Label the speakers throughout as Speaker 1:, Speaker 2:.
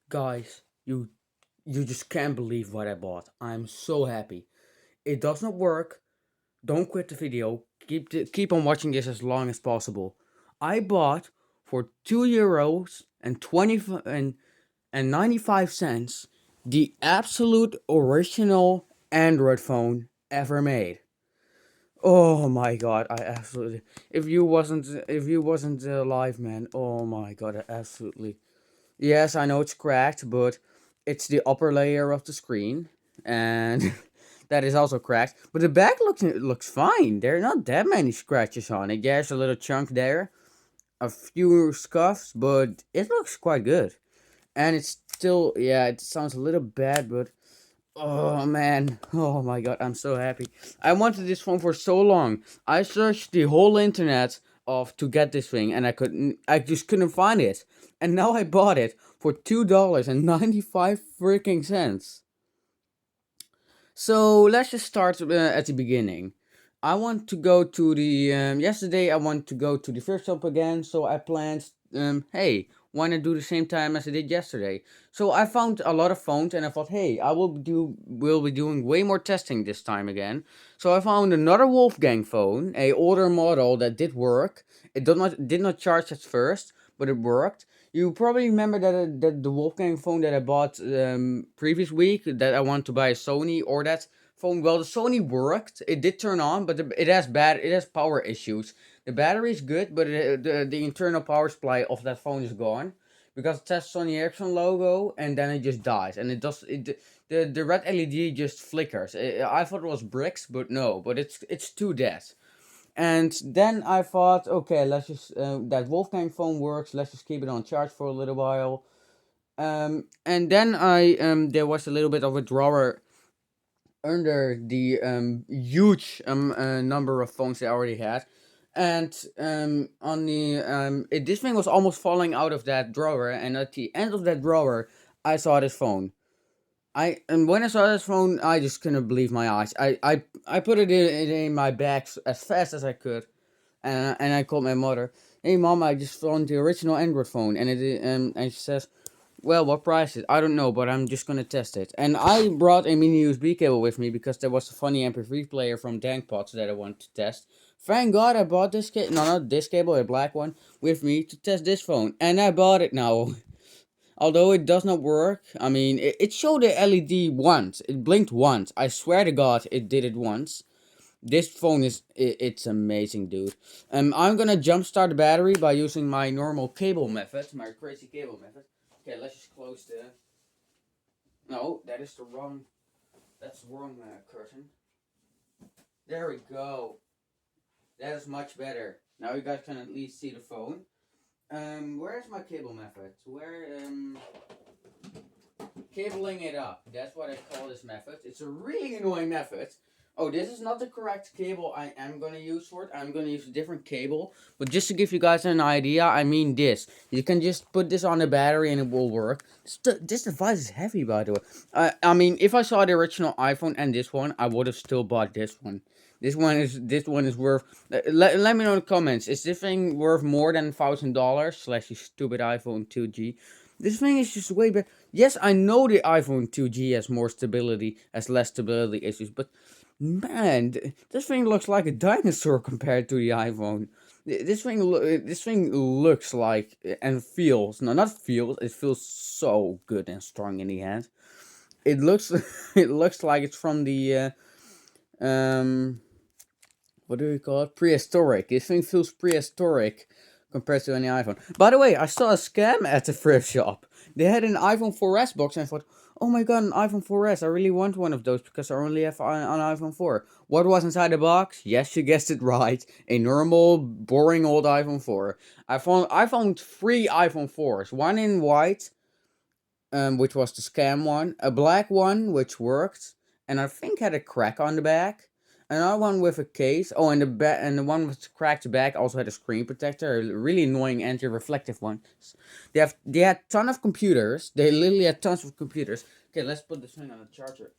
Speaker 1: Guys, you just can't believe what I bought. I'm so happy. It does not work. Don't quit the video. Keep on watching this as long as possible. I bought for €2 and 95 cents the absolute original Android phone ever made. Oh my god, I absolutely if you wasn't alive, man. Oh my god, I absolutely. Yes, I know it's cracked, but it's the upper layer of the screen, and that is also cracked. But the back looks fine. There are not that many scratches on it. There's a little chunk there, a few scuffs, but it looks quite good. And it's still, yeah, it sounds a little bad, but oh man, oh my god, I'm so happy. I wanted this phone for so long. I searched the whole internet of to get this thing, and I just couldn't find it. And now I bought it for $2.95 freaking cents. So let's just start at the beginning. I want to go to the yesterday. I want to go to the thrift shop again, so I planned. Hey, why not do the same time as I did yesterday? So I found a lot of phones, and I thought, hey, will be doing way more testing this time again. So I found another Wolfgang phone, a older model that did work. It did not charge at first, but it worked. You probably remember that the Wolfgang phone that I bought previous week that I want to buy a Sony or that phone. Well, the Sony worked. It did turn on, but it has power issues. The battery is good, but the internal power supply of that phone is gone because it has Sony Ericsson logo, and then it just dies, and the red LED just flickers. I thought it was bricks, but no, but it's too dead. And then I thought, okay, let's just that Wolfgang phone works. Let's just keep it on charge for a little while. And then I there was a little bit of a drawer under the huge number of phones I already had. And on the this thing was almost falling out of that drawer, and at the end of that drawer, I saw this phone. And when I saw this phone, I just couldn't believe my eyes. I put it in my bag as fast as I could, and I called my mother. Hey, mom, I just found the original Android phone, and she says, well, what price is it? I don't know, but I'm just gonna test it. And I brought a mini USB cable with me because there was a funny MP3 player from Dankpots that I wanted to test. Thank God I bought this cable, no, not this cable, a black one, with me to test this phone, and I bought it now. Although it does not work, I mean, it showed the LED once. It blinked once. I swear to God, it did it once. This phone it's amazing, dude. I'm gonna jumpstart the battery by using my normal cable method, my crazy cable method. Okay, let's just close the. No, that is the wrong. That's the wrong curtain. There we go. That is much better. Now you guys can at least see the phone. Where's my cable method? Cabling it up. That's what I call this method. It's a really annoying method. Oh, this is not the correct cable I am going to use for it. I'm going to use a different cable. But just to give you guys an idea, I mean this. You can just put this on the battery and it will work. This device is heavy, by the way. I mean, if I saw the original iPhone and this one, I would have still bought this one. This one is worth. Let me know in the comments. Is this thing worth more than $1,000? Slash your stupid iPhone 2G. This thing is just way better. Yes, I know the iPhone 2G has more stability, has less stability issues, but man, this thing looks like a dinosaur compared to the iPhone. This thing looks like and feels no, not feels. It feels so good and strong in the hand. It looks it looks like it's from the um what do we call it? Prehistoric. This thing feels prehistoric compared to any iPhone. By the way, I saw a scam at the thrift shop. They had an iPhone 4S box, and I thought, oh my god, an iPhone 4S. I really want one of those because I only have an iPhone 4. What was inside the box? Yes, you guessed it right. A normal, boring old iPhone 4. I found three iPhone 4s. One in white, which was the scam one. A black one, which worked, and I think had a crack on the back. Another one with a case. Oh, and the one with the cracked back also had a screen protector. A really annoying anti-reflective one. They had ton of computers. They literally had tons of computers. Okay, let's put this thing on the charger.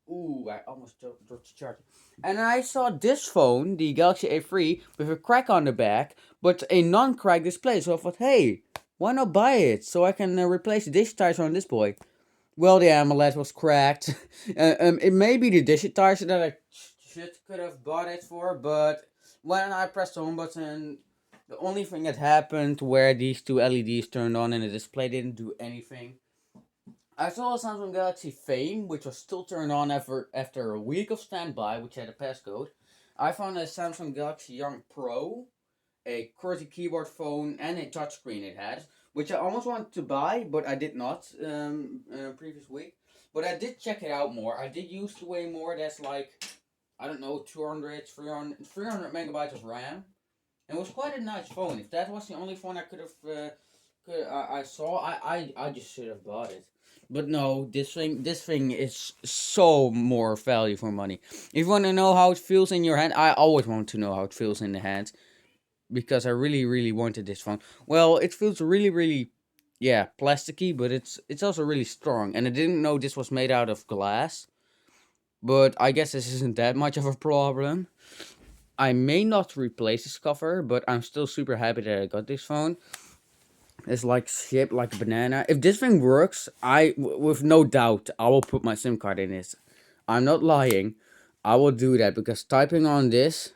Speaker 1: Ooh, I almost dropped the charger. And I saw this phone, the Galaxy A3, with a crack on the back, but a non-crack display. So I thought, hey, Why not buy it so I can replace the digitizer on this boy? Well, the AMOLED was cracked. It may be the digitizer that I could have bought it for, but when I pressed the home button, the only thing that happened where these two LEDs turned on and the display didn't do anything. I saw a Samsung Galaxy Fame, which was still turned on after a week of standby, which had a passcode. I found a Samsung Galaxy Young Pro, a QWERTY keyboard phone, and a touchscreen it had, which I almost wanted to buy, but I did not previous week. But I did check it out more. I did use the way more. That's like, I don't know, 200, 300 megabytes of RAM. And it was quite a nice phone. If that was the only phone I could have, I saw, I just should have bought it. But no, this thing is so more value for money. If you want to know how it feels in your hand, I always want to know how it feels in the hand because I really, really wanted this phone. Well, it feels really, really, yeah, plasticky, but it's also really strong. And I didn't know this was made out of glass, but I guess this isn't that much of a problem. I may not replace this cover, but I'm still super happy that I got this phone. It's like shaped like a banana. If this thing works, with no doubt, I will put my SIM card in it. I'm not lying. I will do that because typing on this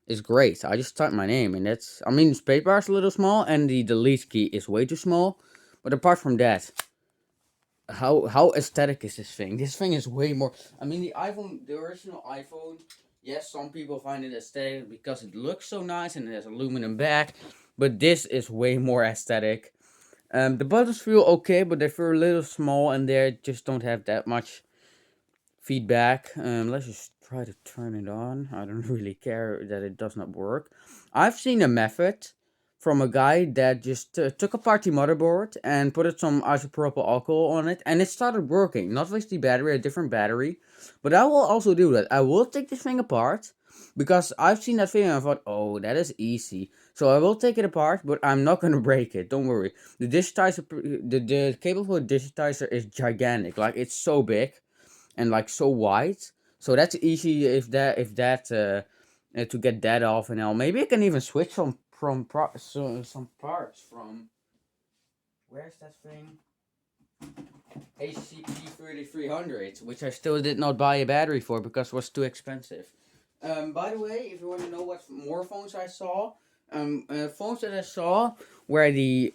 Speaker 1: is great. I just type my name and that's. I mean, the spacebar is a little small and the delete key is way too small. But apart from that, how aesthetic is this thing? This thing is way more. I mean, the original iPhone. Yes, some people find it aesthetic because it looks so nice and it has aluminum back. But this is way more aesthetic. The buttons feel okay, but they feel a little small and they just don't have that much feedback. Let's just try to turn it on. I don't really care that it does not work. I've seen a method from a guy that just took apart the motherboard and put some isopropyl alcohol on it, and it started working. Not with the battery, a different battery. But I will also do that. I will take this thing apart because I've seen that video and I thought, oh, that is easy. So I will take it apart, but I'm not gonna break it. Don't worry. The digitizer, the cable for the digitizer is gigantic. Like it's so big and like so wide. So that's easy to get that off, and now maybe I can even switch some parts from where's that thing? HCP 3300, which I still did not buy a battery for because it was too expensive. By the way, if you want to know what more phones I saw, phones that I saw were the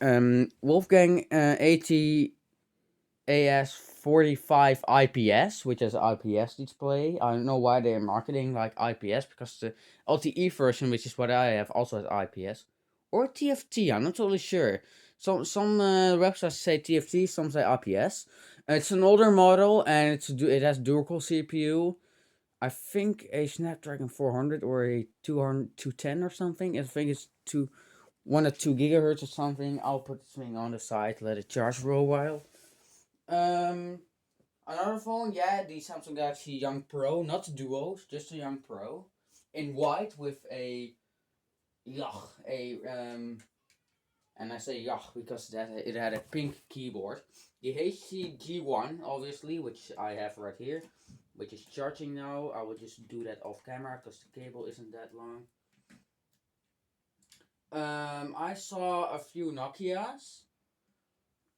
Speaker 1: Wolfgang 80 AS45 IPS, which is IPS display. I don't know why they're marketing like IPS because the LTE version, which is what I have, also has IPS or TFT. I'm not totally sure. Some websites say TFT, some say IPS. It's an older model and it has dual-core CPU. I think a Snapdragon 400 or a 210 or something. I think it's 1 or 2 gigahertz or something. I'll put this thing on the side, let it charge for a while. Um, Another phone, yeah, the Samsung Galaxy Young Pro, not the Duos, just the Young Pro, in white with a yach, and I say yach because it had a pink keyboard. The HCG1, obviously, which I have right here, which is charging now. I will just do that off camera because the cable isn't that long. I saw a few Nokias.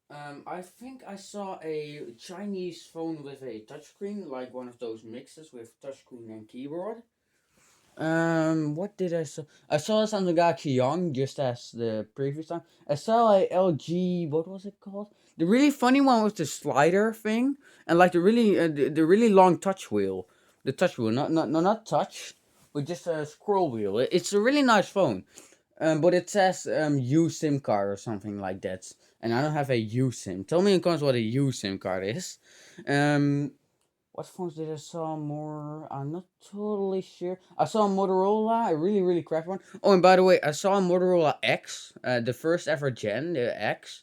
Speaker 1: I think I saw a Chinese phone with a touchscreen, like one of those mixes with touchscreen and keyboard. What did I saw? I saw something Galaxy Young, just as the previous time. I saw a LG. What was it called? The really funny one with the slider thing, and like the really long touch wheel. The touch wheel, not touch, but just a scroll wheel. It's a really nice phone. But it says U SIM card or something like that, and I don't have a U SIM. Tell me in comments what a U SIM card is. Um, what phones did I saw more? I'm not totally sure. I saw a Motorola, a really really crap one. Oh, and by the way, I saw a Motorola X, the first ever gen, the X.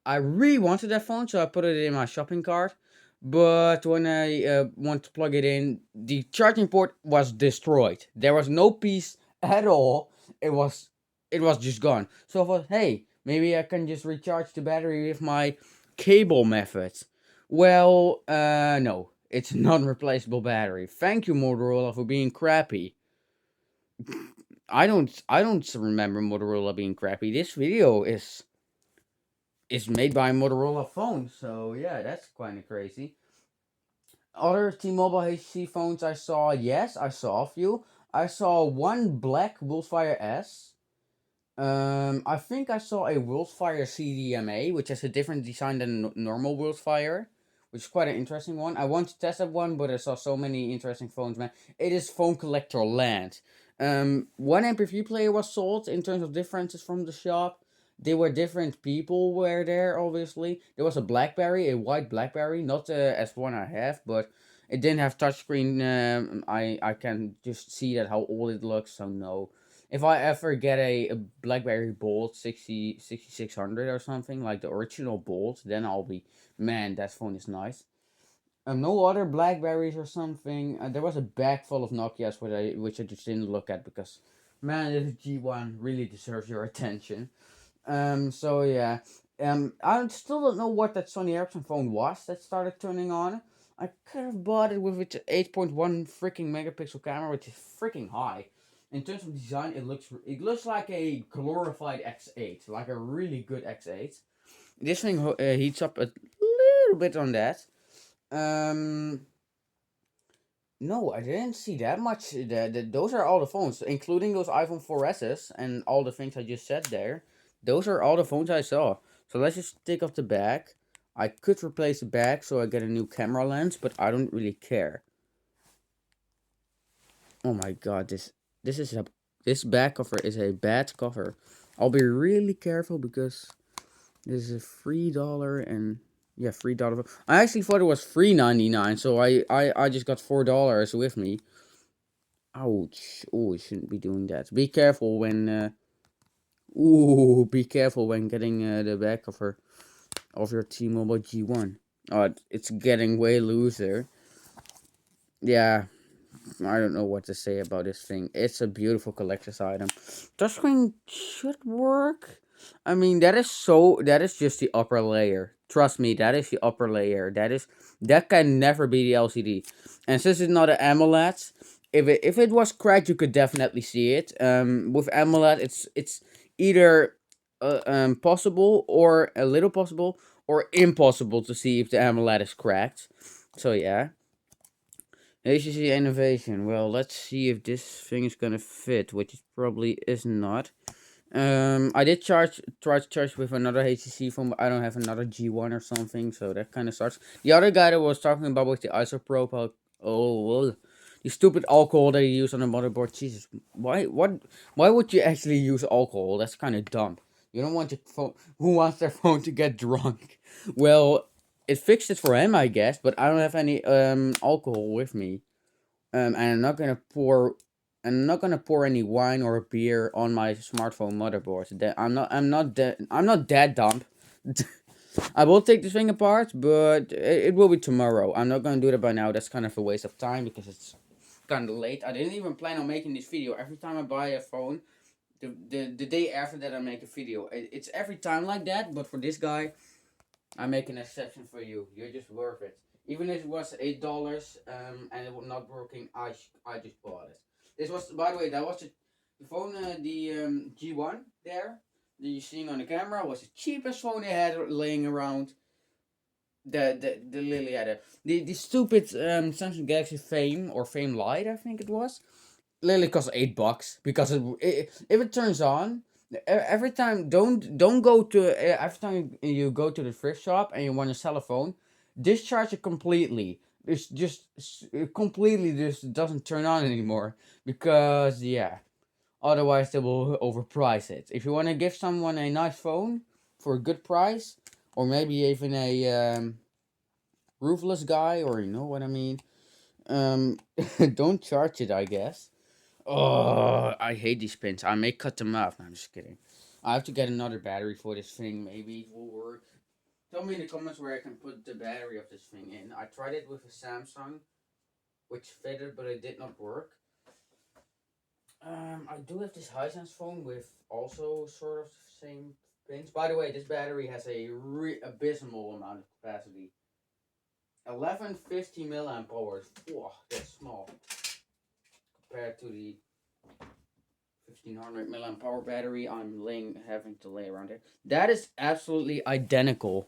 Speaker 1: I really wanted that phone, so I put it in my shopping cart. But when I want to plug it in, the charging port was destroyed. There was no piece at all. It was it was just gone. So I thought, hey, maybe I can just recharge the battery with my cable method. Well, no, it's a non-replaceable battery. Thank you, Motorola, for being crappy. I don't remember Motorola being crappy. This video is made by a Motorola phone, so yeah, that's kind of crazy. Other T-Mobile HC phones I saw, yes, I saw a few. I saw one black Wolfsfire S. I think I saw a Wolfsfire CDMA, which has a different design than normal Wolfsfire, which is quite an interesting one. I want to test that one, but I saw so many interesting phones, man. It is phone collector land. One MP3 player was sold in terms of differences from the shop. They were different people were there, obviously. There was a Blackberry, a white Blackberry, not the S1 I have, but it didn't have touchscreen. I can just see that how old it looks, so no. If I ever get a BlackBerry Bold 6600 or something, like the original Bold, then I'll be, man, that phone is nice. No other Blackberries or something. There was a bag full of Nokias which I just didn't look at because, man, this G1 really deserves your attention. So yeah. I still don't know what that Sony Ericsson phone was that started turning on. I could have bought it with its 8.1 freaking megapixel camera, which is freaking high. In terms of design, it looks like a glorified X8, like a really good X8. This thing heats up a little bit on that. Um, no, I didn't see that much. Those are all the phones, including those iPhone 4Ss and all the things I just said there. Those are all the phones I saw. So let's just take off the back. I could replace the back so I get a new camera lens, but I don't really care. Oh my god, this back cover is a bad cover. I'll be really careful because this is $3 and yeah, $3. I actually thought it was $3.99, so I just got $4 with me. Ouch! Oh, you shouldn't be doing that. Be careful when be careful when getting the back cover of your T-Mobile G1. Oh, it's getting way looser. Yeah, I don't know what to say about this thing. It's a beautiful collector's item. Touchscreen should work. I mean, that is just the upper layer. Trust me, that is the upper layer. That can never be the LCD. And since it's not an AMOLED, if it was cracked, you could definitely see it. With AMOLED, it's either possible or a little possible or impossible to see if the AMOLED is cracked. So yeah. HTC Innovation. Well, let's see if this thing is gonna fit, which it probably is not. I did try to charge with another HTC phone, but I don't have another G1 or something, so that kind of sucks. The other guy that was talking about was the isopropyl. Oh, well, the stupid alcohol that you use on the motherboard. Jesus, why would you actually use alcohol? That's kind of dumb. You don't want your phone. Who wants their phone to get drunk? Well, it fixed it for him, I guess, but I don't have any alcohol with me. And I'm not gonna pour any wine or beer on my smartphone motherboard. I'm not that dumb. I will take this thing apart, but it will be tomorrow. I'm not gonna do that by now. That's kind of a waste of time because it's kind of late. I didn't even plan on making this video. Every time I buy a phone, the day after that I make a video. It's every time like that, but for this guy, I make an exception for you. You're just worth it. Even if it was $8, and it was not working, I just bought it. This was, by the way, that was the phone, the G1 there that you seen on the camera was the cheapest phone they had laying around. The Lily had it. The stupid Samsung Galaxy Fame or Fame Lite, I think it was. Literally costs $8 because if it turns on every time, don't go to every time you go to the thrift shop and you want to sell a phone, discharge it completely. It's just completely just doesn't turn on anymore because yeah, otherwise they will overprice it. If you want to give someone a nice phone for a good price, or maybe even a roofless guy, or you know what I mean, don't charge it, I guess. Oh, I hate these pins. I may cut them off. No, I'm just kidding. I have to get another battery for this thing. Maybe it will work. Tell me in the comments where I can put the battery of this thing in. I tried it with a Samsung, which fitted, but it did not work. I do have this Hisense phone with also sort of same things. By the way, this battery has a abysmal amount of capacity. 1150 milliamp hours. Whoa, that's small compared to the 1500 milliamp power battery. I'm having to lay around it. That is absolutely identical.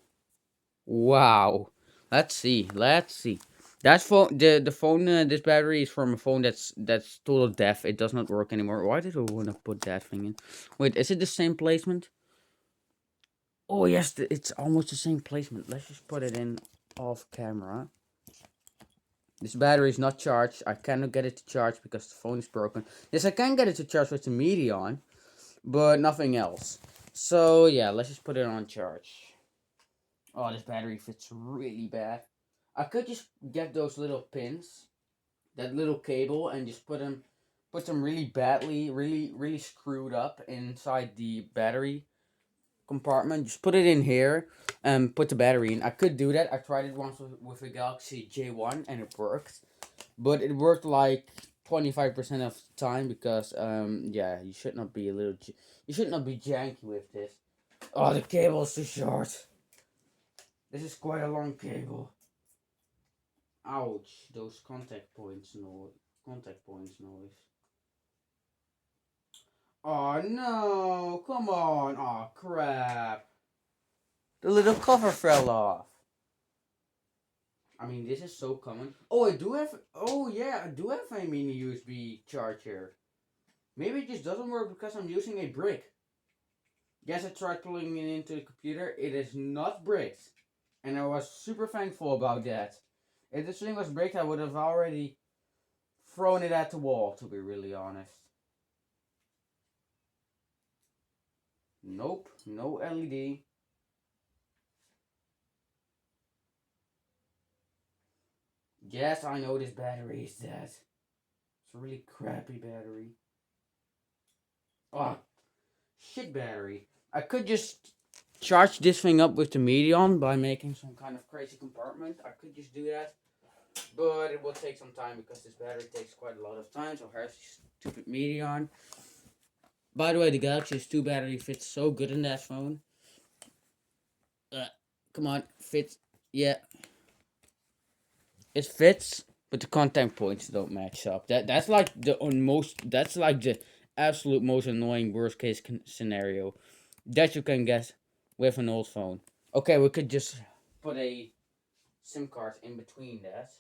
Speaker 1: Wow. Let's see. Let's see. That's phone. The phone. This battery is from a phone that's total deaf. It does not work anymore. Why did I want to put that thing in? Wait, is it the same placement? Oh yes, it's almost the same placement. Let's just put it in off camera. This battery is not charged. I cannot get it to charge because the phone is broken. Yes, I can get it to charge with the Medion, but nothing else. So yeah, let's just put it on charge. Oh, this battery fits really bad. I could just get those little pins, that little cable, and just put them really badly, really screwed up inside the battery compartment. Just put it in here and put the battery in. I could do that. I tried it once with a Galaxy J1 and it worked, but it worked like 25% of the time because yeah, you should not be you should not be janky with this. Oh, the cable is too short. This is quite a long cable. Ouch! Those contact points noise. Oh no! Come on! Oh crap! The little cover fell off. I mean, this is so common. Oh, I do have. Oh yeah, I do have a mini USB charger. Maybe it just doesn't work because I'm using a brick. Yes, I tried plugging it into the computer. It is not bricked, and I was super thankful about that. If this thing was bricked, I would have already thrown it at the wall. To be really honest. Nope, no LED. Yes, I know this battery is dead. It's a really crappy battery. Oh, shit battery. I could just charge this thing up with the Medion by making some kind of crazy compartment. I could just do that. But it will take some time because this battery takes quite a lot of time. So here's the stupid Medion. By the way, the Galaxy S2 battery fits so good in that phone. Come on, fits. Yeah, it fits, but the contact points don't match up. That's like the most. That's like the absolute most annoying worst case scenario that you can get with an old phone. Okay, we could just put a SIM card in between that.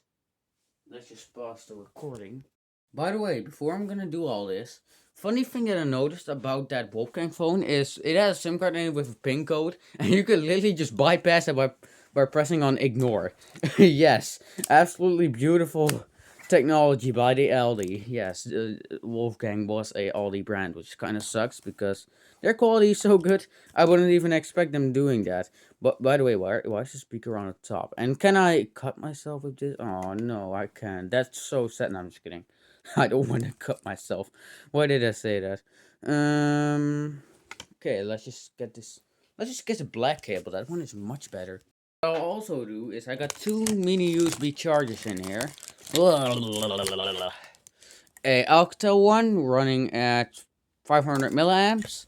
Speaker 1: Let's just pause the recording. By the way, before I'm gonna do all this, funny thing that I noticed about that Wolfgang phone is it has a SIM card in it with a PIN code, and you can literally just bypass it by pressing on ignore. Yes, absolutely beautiful technology by the Aldi. Yes, Wolfgang was a Aldi brand, which kind of sucks because their quality is so good. I wouldn't even expect them doing that. But by the way, why is the speaker on the top? And can I cut myself with this? Oh no, I can't. That's so sad. No, I'm just kidding. I don't want to cut myself. Why did I say that? Okay, let's just get this. Let's just get the black cable. That one is much better. What I'll also do is I got two mini USB chargers in here. A Alcatel one running at 500 milliamps.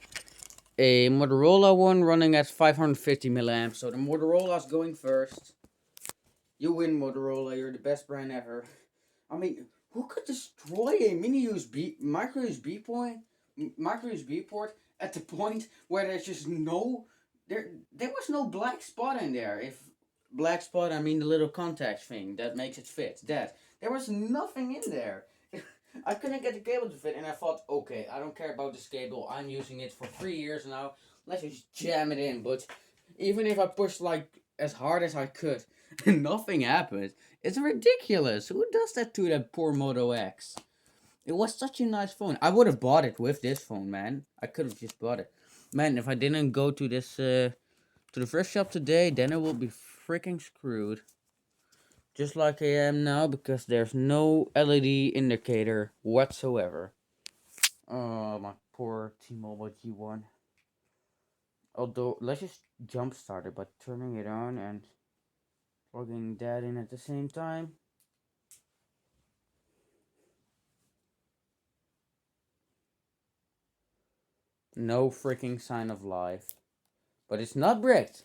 Speaker 1: A Motorola one running at 550 milliamps. So the Motorola's going first. You win, Motorola. You're the best brand ever. I mean, who could destroy a micro USB port at the point where there's just there was no black spot in there. If black spot, I mean the little contact thing that makes it fit. That there was nothing in there. I couldn't get the cable to fit, and I thought, okay, I don't care about this cable. I'm using it for 3 years now. Let's just jam it in. But even if I pushed like as hard as I could, nothing happened. It's ridiculous. Who does that to that poor Moto X? It was such a nice phone. I would have bought it with this phone, man. I could have just bought it. Man, if I didn't go to this to the first shop today, then I will be freaking screwed. Just like I am now because there's no LED indicator whatsoever. Oh, my poor T-Mobile G1. Although, let's just jumpstart it by turning it on and plugging that in at the same time. No freaking sign of life. But it's not bricked.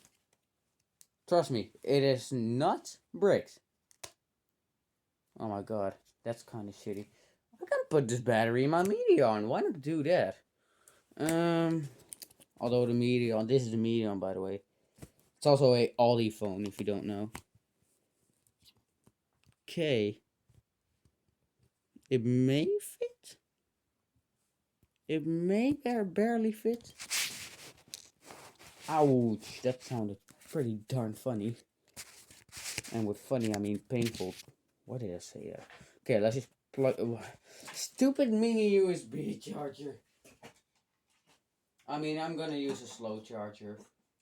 Speaker 1: Trust me, it is not bricked. Oh my god, that's kind of shitty. can put this battery in my Medion. Why not do that? Although the Medion, this is the Medion, by the way. It's also a Ollie phone, if you don't know. Okay. It may fit. It may barely fit. Ouch, that sounded pretty darn funny. And with funny, I mean painful. What did I say? Okay, let's just plug. Stupid mini USB charger. I mean, I'm gonna use a slow charger.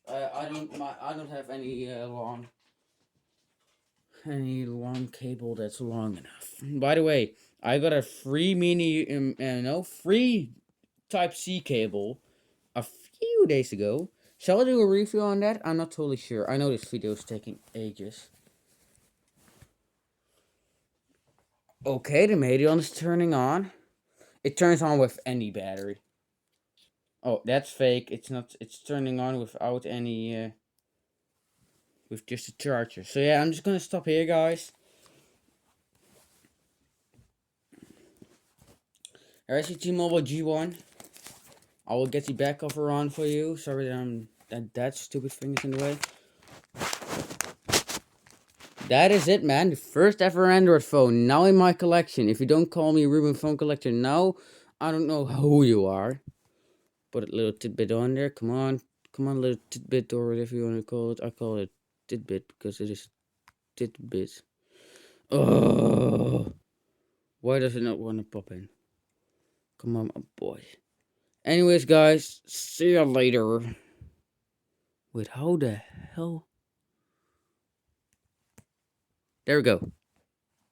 Speaker 1: I don't have any long cable that's long enough. By the way, I got a free free Type C cable a few days ago. Shall I do a review on that? I'm not totally sure. I know this video is taking ages. Okay, the Medion is turning on. It turns on with any battery. Oh, that's fake. It's not. It's turning on without any. With just a charger. So yeah, I'm just gonna stop here, guys. There's your T-Mobile G1. I will get the back cover on for you. Sorry that stupid thing is in the way. That is it, man. The first ever Android phone now in my collection. If you don't call me Ruben Phone Collector now, I don't know who you are. Put a little tidbit on there. Come on, little tidbit, or whatever you want to call it. I call it tidbit because it is tidbit. Oh, why does it not want to pop in? Come on, my boy. Anyways, guys, see you later. Wait, how the hell? There we go.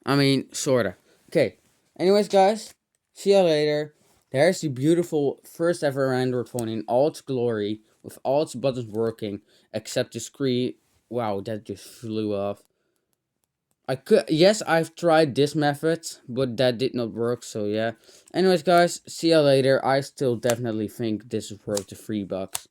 Speaker 1: I mean, sorta. Okay. Anyways, guys, see you later. There's the beautiful first ever Android phone in all its glory, with all its buttons working, except the screen. Wow, that just flew off. Yes, I've tried this method, but that did not work, so yeah. Anyways, guys, see you later. I still definitely think this is worth the $3.